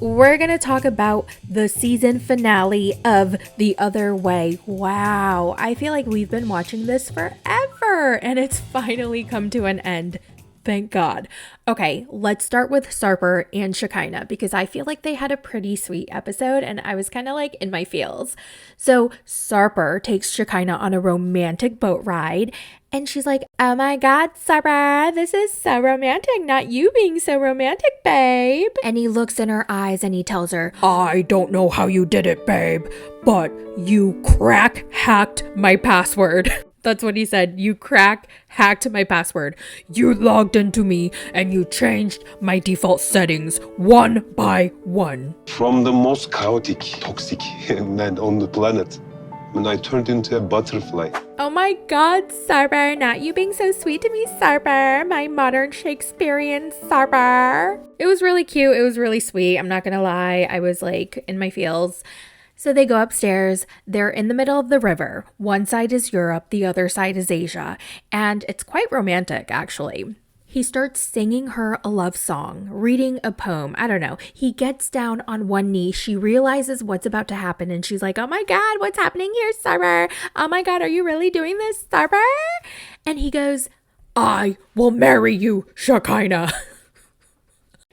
We're going to talk about the season finale of The Other Way. Wow, I feel like we've been watching this forever and it's finally come to an end. Thank God. Okay, let's start with Sarper and Shekinah because I feel like they had a pretty sweet episode and I was kind of like in my feels. So Sarper takes Shekinah on a romantic boat ride and she's like, "Oh my God, Sarper, this is so romantic, not you being so romantic, babe." And he looks in her eyes and he tells her, "I don't know how you did it, babe, but you hacked my password." That's what he said. "You hacked my password. You logged into me and you changed my default settings one by one." From the most chaotic, toxic man on the planet, when I turned into a butterfly. Oh my God, Sarper, not you being so sweet to me, Sarper, my modern Shakespearean Sarper. It was really cute. It was really sweet. I'm not gonna lie. I was like in my feels. So they go upstairs. They're in the middle of the river. One side is Europe, the other side is Asia. And it's quite romantic, actually. He starts singing her a love song, reading a poem. I don't know. He gets down on one knee. She realizes what's about to happen. And she's like, "Oh my God, what's happening here, Sarper? Oh my God, are you really doing this, Sarper?" And he goes, "I will marry you, Shekinah."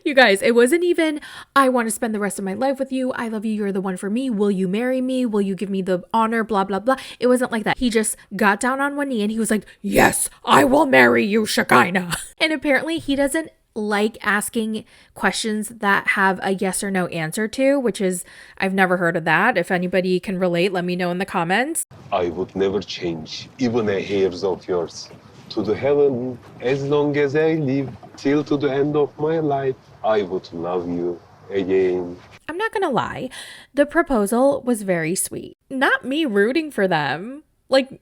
You guys, it wasn't even, "I want to spend the rest of my life with you. I love you. You're the one for me. Will you marry me? Will you give me the honor? Blah, blah, blah." It wasn't like that. He just got down on one knee and he was like, "Yes, I will marry you, Shekinah." And apparently he doesn't like asking questions that have a yes or no answer to, which is, I've never heard of that. If anybody can relate, let me know in the comments. I would never change even a hairs of yours. To the heaven, as long as I live, till to the end of my life, I would love you again. I'm not gonna lie, the proposal was very sweet. Not me rooting for them. Like,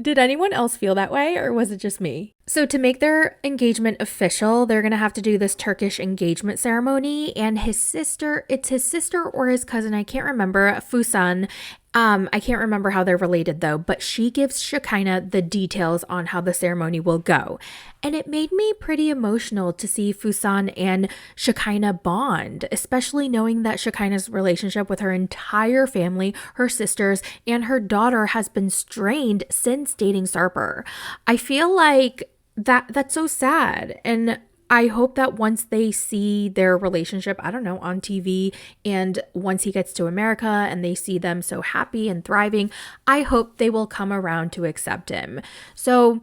did anyone else feel that way or was it just me? So to make their engagement official, they're going to have to do this Turkish engagement ceremony, and it's his sister or his cousin, I can't remember, Fusan. I can't remember how they're related though, but she gives Shekinah the details on how the ceremony will go. And it made me pretty emotional to see Fusan and Shekinah bond, especially knowing that Shekinah's relationship with her entire family, her sisters, and her daughter has been strained since dating Sarper. I feel like that's so sad. And I hope that once they see their relationship, I don't know, on TV, and once he gets to America and they see them so happy and thriving, I hope they will come around to accept him. So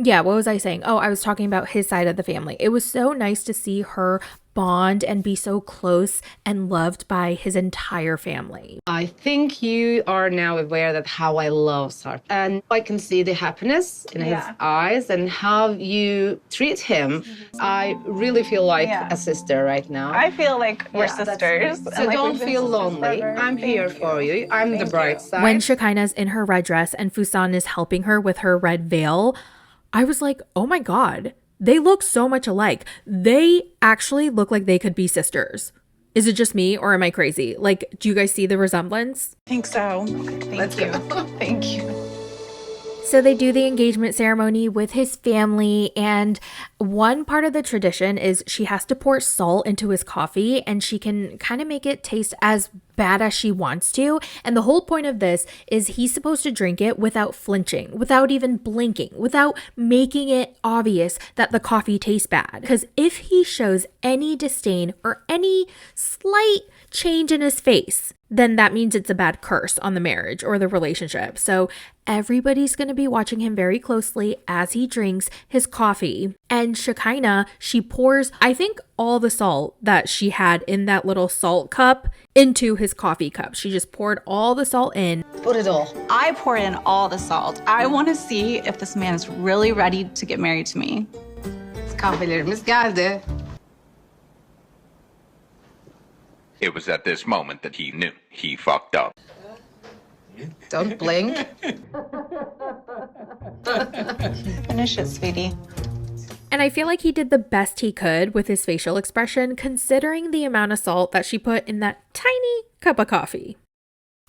yeah, what was I saying? Oh, I was talking about his side of the family. It was so nice to see her bond and be so close and loved by his entire family. I think you are now aware that how I love Sarp. And I can see the happiness in his eyes and how you treat him. I really feel like a sister right now. I feel like we're sisters. So like don't feel lonely. I'm here for you. I'm the bright side. When Shekinah's in her red dress and Fusan is helping her with her red veil, I was like, oh my God, they look so much alike. They actually look like they could be sisters. Is it just me or am I crazy? Like, do you guys see the resemblance? I think so. Thank you. Thank you. So they do the engagement ceremony with his family, and one part of the tradition is she has to pour salt into his coffee and she can kind of make it taste as bad as she wants to. And the whole point of this is he's supposed to drink it without flinching, without even blinking, without making it obvious that the coffee tastes bad. Because if he shows any disdain or any slight change in his face, then that means it's a bad curse on the marriage or the relationship. So everybody's going to be watching him very closely as he drinks his coffee. And Shekinah, she pours, I think, all the salt that she had in that little salt cup into his coffee cup. She just poured all the salt in. Put it all. I poured in all the salt. I want to see if this man is really ready to get married to me. Kahvelerimiz geldi. It was at this moment that he knew he fucked up. Don't blink. Finish it, sweetie. And I feel like he did the best he could with his facial expression, considering the amount of salt that she put in that tiny cup of coffee.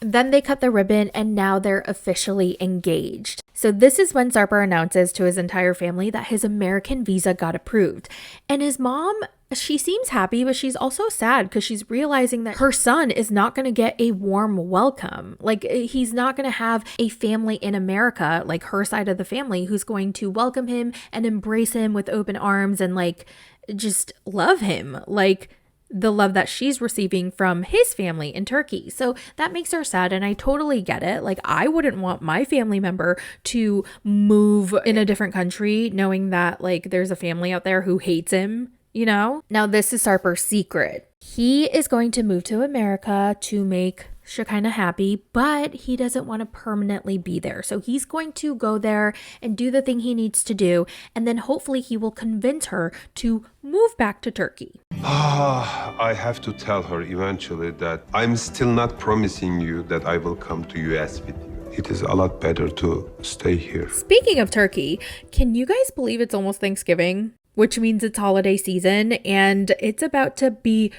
Then they cut the ribbon and now they're officially engaged. So this is when Sarper announces to his entire family that his American visa got approved. And his mom, she seems happy, but she's also sad because she's realizing that her son is not going to get a warm welcome. Like, he's not going to have a family in America, like her side of the family, who's going to welcome him and embrace him with open arms and like just love him. Like, the love that she's receiving from his family in Turkey. So that makes her sad, and I totally get it. Like, I wouldn't want my family member to move in a different country knowing that like there's a family out there who hates him, you know? Now, this is Sarper's secret. He is going to move to America to make Shekinah happy, but he doesn't want to permanently be there. So he's going to go there and do the thing he needs to do, and then hopefully he will convince her to move back to Turkey. I have to tell her eventually that I'm still not promising you that I will come to US with you. It is a lot better to stay here. Speaking of Turkey, can you guys believe it's almost Thanksgiving? Which means it's holiday season and it's about to be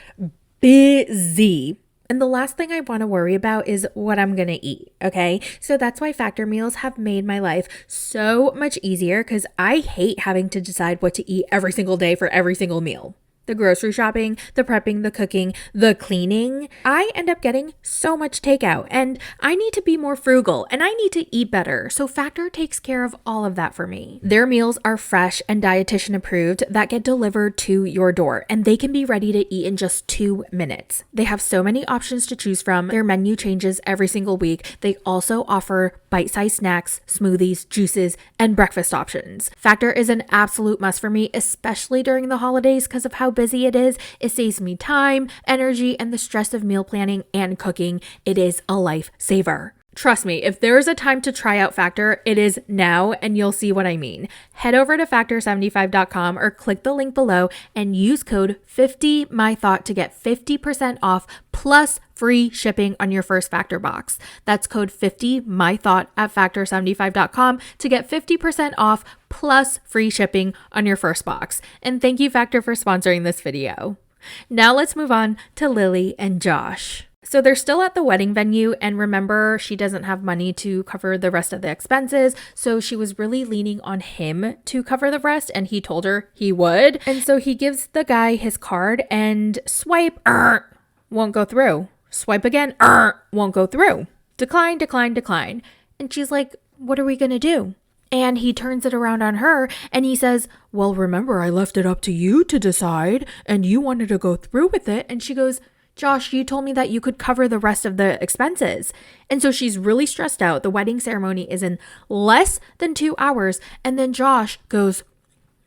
busy. And the last thing I want to worry about is what I'm going to eat, okay? So that's why Factor meals have made my life so much easier because I hate having to decide what to eat every single day for every single meal. The grocery shopping, the prepping, the cooking, the cleaning. I end up getting so much takeout and I need to be more frugal and I need to eat better. So Factor takes care of all of that for me. Their meals are fresh and dietitian approved that get delivered to your door and they can be ready to eat in just 2 minutes. They have so many options to choose from. Their menu changes every single week. They also offer bite-sized snacks, smoothies, juices, and breakfast options. Factor is an absolute must for me, especially during the holidays because of how busy it is. It saves me time, energy, and the stress of meal planning and cooking. It is a lifesaver. Trust me, if there is a time to try out Factor, it is now, and you'll see what I mean. Head over to factor75.com or click the link below and use code 50mythot to get 50% off plus free shipping on your first Factor box. That's code 50mythot at factor75.com to get 50% off plus free shipping on your first box. And thank you, Factor, for sponsoring this video. Now let's move on to Lily and Josh. So they're still at the wedding venue, and remember, she doesn't have money to cover the rest of the expenses, so she was really leaning on him to cover the rest, and he told her he would. And so he gives the guy his card and swipe, won't go through. Swipe again, won't go through. Decline, decline, decline. And she's like, what are we gonna do? And he turns it around on her and he says, well, remember, I left it up to you to decide, and you wanted to go through with it. And she goes, Josh, you told me that you could cover the rest of the expenses. And so she's really stressed out. The wedding ceremony is in less than 2 hours. And then Josh goes,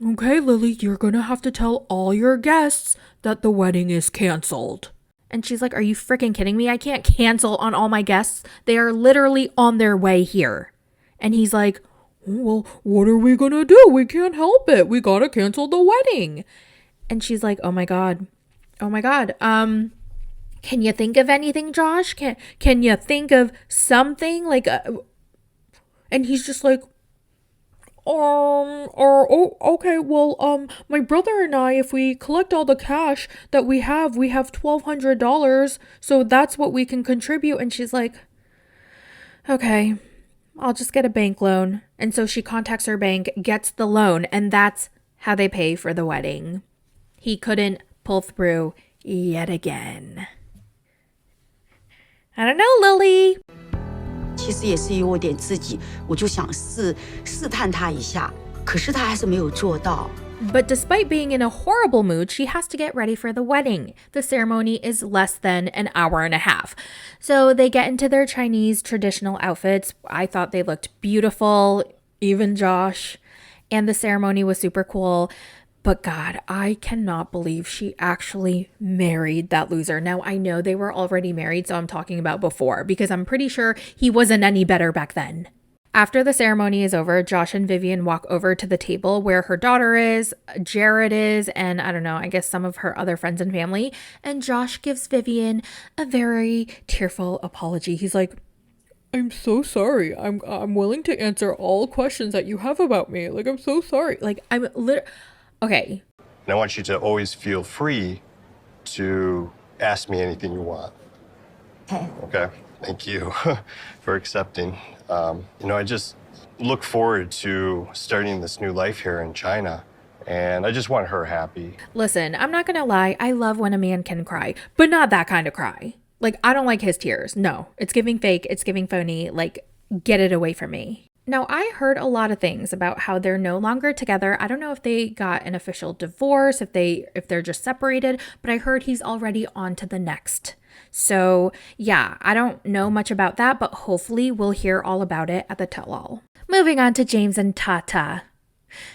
okay, Lily, you're going to have to tell all your guests that the wedding is canceled. And she's like, are you freaking kidding me? I can't cancel on all my guests. They are literally on their way here. And he's like, well, what are we going to do? We can't help it. We got to cancel the wedding. And she's like, oh my God. Can you think of anything, Josh? Can you think of something like and he's just like, okay, well, my brother and I, if we collect all the cash that we have $1,200, so that's what we can contribute. And she's like, okay, I'll just get a bank loan. And so she contacts her bank, gets the loan, and that's how they pay for the wedding. He couldn't pull through yet again. I don't know, Lily. 其实也是有点自己，我就想试探他一下，可是他还是没有做到。 But despite being in a horrible mood, she has to get ready for the wedding. The ceremony is less than an hour and a half. So they get into their Chinese traditional outfits. I thought they looked beautiful, even Josh. And the ceremony was super cool. But God, I cannot believe she actually married that loser. Now, I know they were already married, so I'm talking about before, because I'm pretty sure he wasn't any better back then. After the ceremony is over, Josh and Vivian walk over to the table where her daughter is, Jared is, and I don't know, I guess some of her other friends and family. And Josh gives Vivian a very tearful apology. He's like, I'm so sorry. I'm willing to answer all questions that you have about me. Like, I'm so sorry. Like, okay. And I want you to always feel free to ask me anything you want. Okay. Okay? Thank you for accepting. I just look forward to starting this new life here in China, and I just want her happy. Listen, I'm not gonna lie, I love when a man can cry, but not that kind of cry. Like, I don't like his tears. No, it's giving fake, it's giving phony. Like, get it away from me. Now, I heard a lot of things about how they're no longer together. I don't know if they got an official divorce, if they're just separated, but I heard he's already on to the next. So, yeah, I don't know much about that, but hopefully we'll hear all about it at the tell-all. Moving on to James and Tata.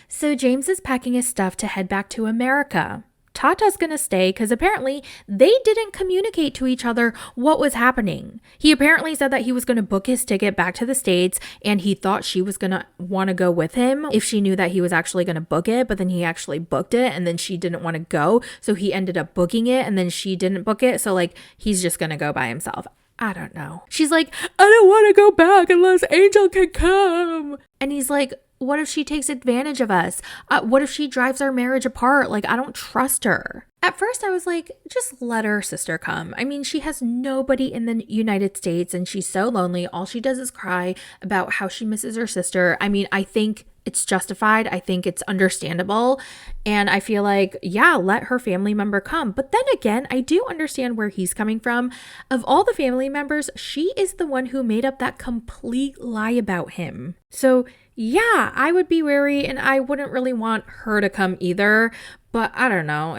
So James is packing his stuff to head back to America. Tata's gonna stay because apparently they didn't communicate to each other what was happening. He apparently said that he was gonna book his ticket back to the States and he thought she was gonna wanna go with him if she knew that he was actually gonna book it, but then he actually booked it and then she didn't wanna go. So he ended up booking it and then she didn't book it. So like he's just gonna go by himself. I don't know. She's like, I don't wanna go back unless Angel can come. And he's like, what if she takes advantage of us? What if she drives our marriage apart? Like, I don't trust her. At first, I was like, just let her sister come. I mean, she has nobody in the United States and she's so lonely. All she does is cry about how she misses her sister. I mean, I think it's justified. I think it's understandable. And I feel like, yeah, let her family member come. But then again, I do understand where he's coming from. Of all the family members, she is the one who made up that complete lie about him. So yeah, I would be wary and I wouldn't really want her to come either. But I don't know.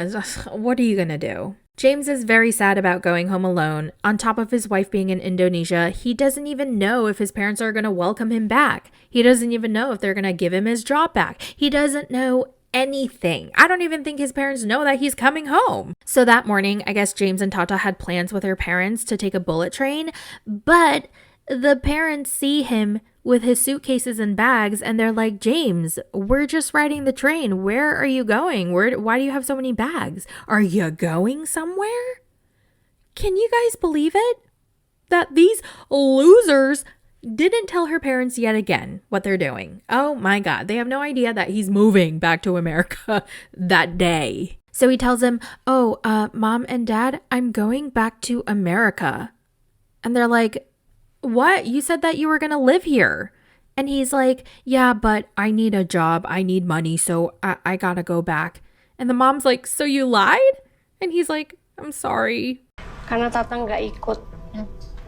What are you going to do? James is very sad about going home alone. On top of his wife being in Indonesia, he doesn't even know if his parents are going to welcome him back. He doesn't even know if they're going to give him his job back. He doesn't know anything. I don't even think his parents know that he's coming home. So that morning, I guess James and Tata had plans with their parents to take a bullet train, but the parents see him with his suitcases and bags and they're like, James, we're just riding the train. Where are you going? Why do you have so many bags? Are you going somewhere? Can you guys believe it? That these losers didn't tell her parents yet again what they're doing. Oh my God. They have no idea that he's moving back to America that day. So he tells them, Mom and Dad, I'm going back to America. And they're like, what? You said that you were going to live here. And he's like, yeah, but I need a job. I need money. So I got to go back. And the mom's like, so you lied? And he's like, I'm sorry. Karena Tata nggak ikut.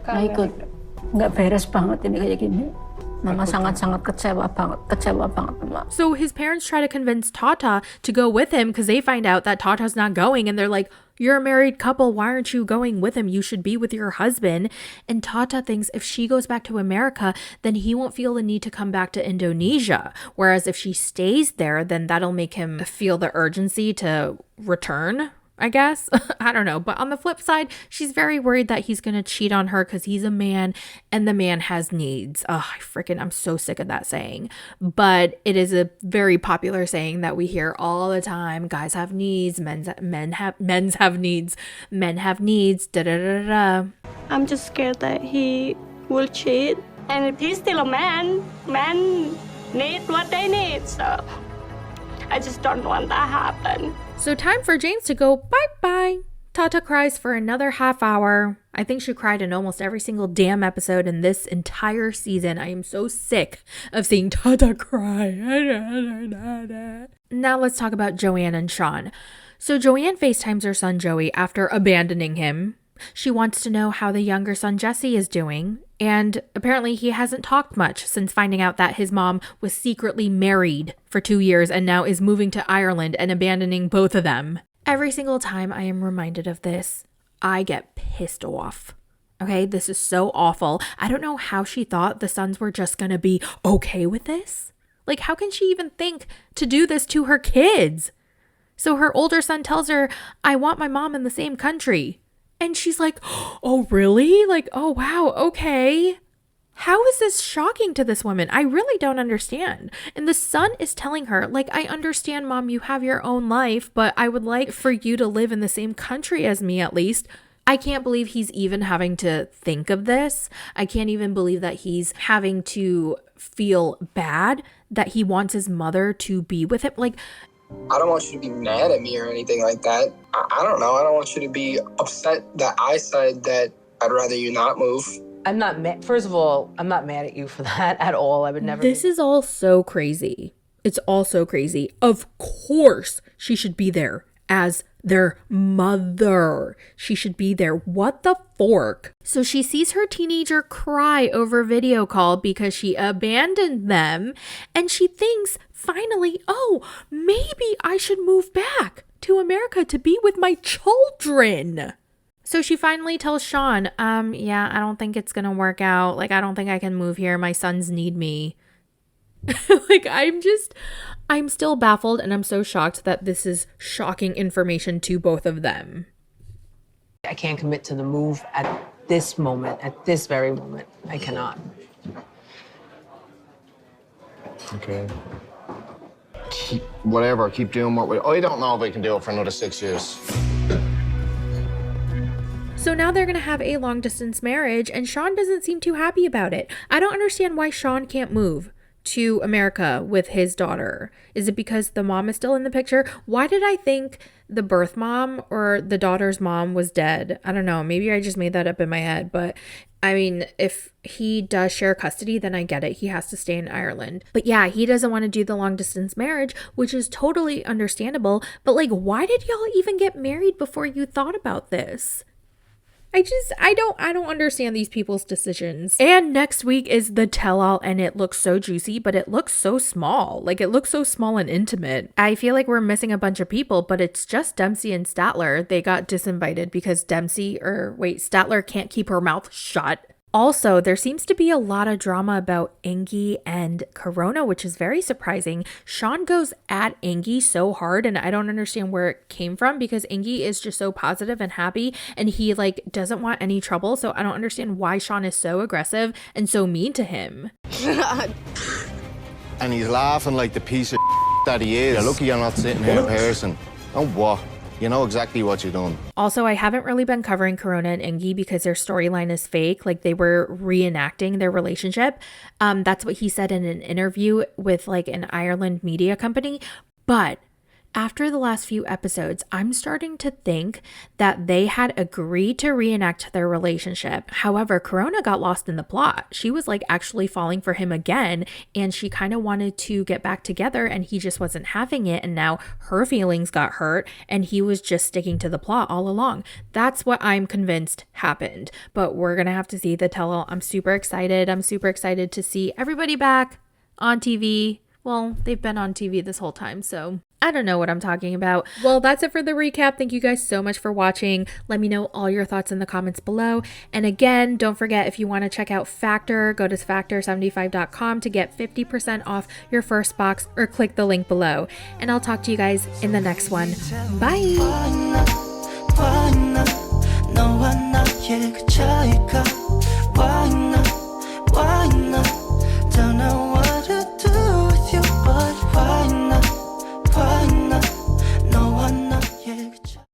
Nggak ikut. Nggak beres banget ini kayak gini. Mama sangat-sangat kecewa banget, Mama. So his parents try to convince Tata to go with him because they find out that Tata's not going and they're like, you're a married couple, why aren't you going with him? You should be with your husband. And Tata thinks if she goes back to America, then he won't feel the need to come back to Indonesia. Whereas if she stays there, then that'll make him feel the urgency to return, I guess. I don't know. But on the flip side, she's very worried that he's going to cheat on her because he's a man and the man has needs. Oh, I'm so sick of that saying. But it is a very popular saying that we hear all the time. Guys have needs, men's have needs, men have needs, da da da da. I'm just scared that he will cheat. And if he's still a man, men need what they need. So I just don't want that to happen. So time for James to go bye-bye. Tata cries for another half hour. I think she cried in almost every single damn episode in this entire season. I am so sick of seeing Tata cry. Now let's talk about Joanne and Sean. So Joanne FaceTimes her son Joey after abandoning him. She wants to know how the younger son Jesse is doing. And apparently he hasn't talked much since finding out that his mom was secretly married for 2 years and now is moving to Ireland and abandoning both of them. Every single time I am reminded of this, I get pissed off. Okay, this is so awful. I don't know how she thought the sons were just gonna be okay with this. Like, how can she even think to do this to her kids? So her older son tells her, I want my mom in the same country. And she's like, oh, really? Like, oh, wow, okay. How is this shocking to this woman? I really don't understand. And the son is telling her, like, I understand, Mom, you have your own life, but I would like for you to live in the same country as me at least. I can't believe he's even having to think of this. I can't even believe that he's having to feel bad that he wants his mother to be with him. Like, I don't want you to be mad at me or anything like that. I don't know. I don't want you to be upset that I said that I'd rather you not move. I'm not mad. First of all, I'm not mad at you for that at all. I would never. This is all so crazy. It's all so crazy. Of course, she should be there as their mother. She should be there. What the fork? So she sees her teenager cry over video call because she abandoned them. And she thinks, finally, oh, maybe I should move back to America to be with my children. So she finally tells Sean, yeah, I don't think it's gonna work out. Like, I don't think I can move here. My sons need me. Like, I'm still baffled, and I'm so shocked that this is shocking information to both of them. I can't commit to the move at this moment, at this very moment. I cannot. Okay. Keep doing what I don't know if I can do it for another 6 years. So now they're going to have a long distance marriage, and Sean doesn't seem too happy about it. I don't understand why Sean can't move to America with his daughter. Is it because the mom is still in the picture? Why did I think the birth mom or the daughter's mom was dead? I don't know. Maybe I just made that up in my head. But I mean, if he does share custody, then I get it. He has to stay in Ireland. But yeah, he doesn't want to do the long distance marriage, which is totally understandable. But like, why did y'all even get married before you thought about this? I don't understand these people's decisions. And next week is the tell-all, and it looks so juicy, but it looks so small. Like, it looks so small and intimate. I feel like we're missing a bunch of people, but it's just Dempsey and Statler. They got disinvited because Statler can't keep her mouth shut. Also, there seems to be a lot of drama about Engie and Corona, which is very surprising. Sean goes at Engie so hard, and I don't understand where it came from because Engie is just so positive and happy, and he like doesn't want any trouble. So I don't understand why Sean is so aggressive and so mean to him. And he's laughing like the piece of that he is. You're lucky you're not sitting here in person. Oh, what? You know exactly what you're doing. Also, I haven't really been covering Corona and Engie because their storyline is fake. Like, they were reenacting their relationship. That's what he said in an interview with like an Ireland media company. But after the last few episodes, I'm starting to think that they had agreed to reenact their relationship. However, Corona got lost in the plot. She was like actually falling for him again, and she kind of wanted to get back together, and he just wasn't having it. And now her feelings got hurt, and he was just sticking to the plot all along. That's what I'm convinced happened. But we're going to have to see the tell-all. I'm super excited. I'm super excited to see everybody back on TV. Well, they've been on TV this whole time, so I don't know what I'm talking about. Well, that's it for the recap. Thank you guys so much for watching. Let me know all your thoughts in the comments below. And again, don't forget, if you want to check out Factor, go to factor75.com to get 50% off your first box, or click the link below. And I'll talk to you guys in the next one. Bye!